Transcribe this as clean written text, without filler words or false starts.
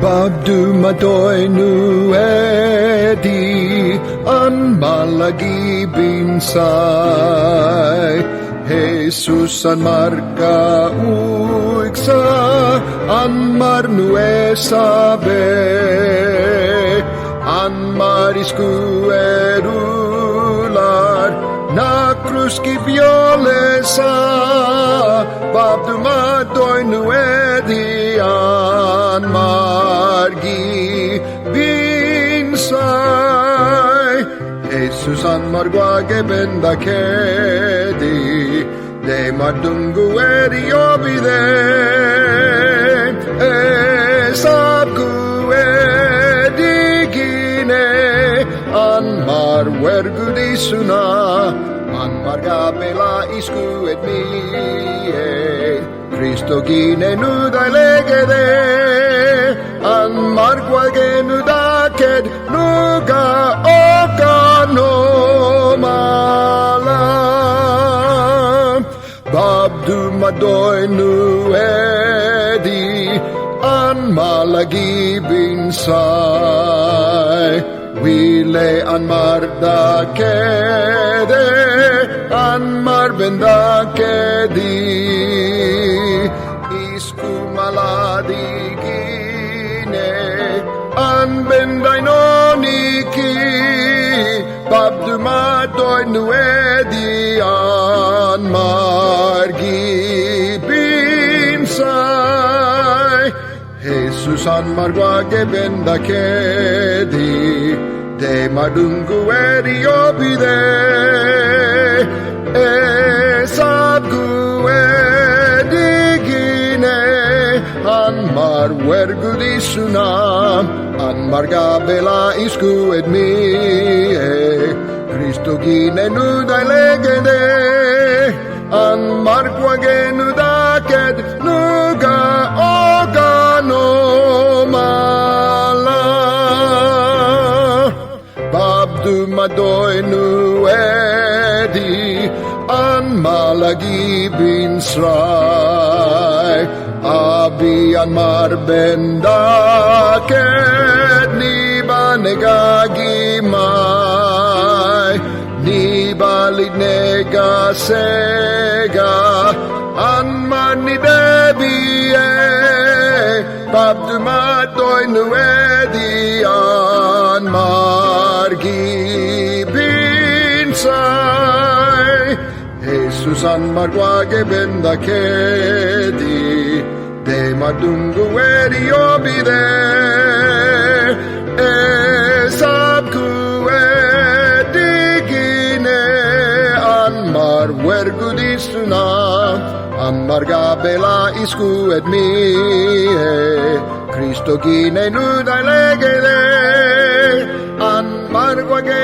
Bab-Dummad Dog-nuedi an malagibinsay. Jesus an markauigsa an marnue sabe an marisku erular na cruz ki violesa. Bab-Dummad Dog-nuedi an margibinsay. Jesus an marguage bendakedi de madunguedi obide sabguedi gine an marwergudisuna an margabela isku et mie Cristo gine nuda legede an marguage nudaked nuga okano mala. Bab-Dummad Dog-nuedi an malagibinsay. Wile an mardakede an marbendakedi isku maladigine an bendainoniki. Bab-Dummad Dog-nuedi an margibinsay. Jesus an marguage bendakedi de madunguedi obide sabguedi gine an marwergudisuna an margabela isku et mie Cristo gine nuda legede an marguage nudaked nuga ogano mala. Bab-Dummad Dog-nuedi an malagibinsay. Abi an marbendaked ni ba negagimay ni balid negasega an manidebie. Bab-Dummad Dog-nuedi an margibinsay. Jesus an marguage bendakedi de madunguedi obide sabguedi gine an marwergudisuna an margabela isku et mie Cristo gine nuda legede an marguage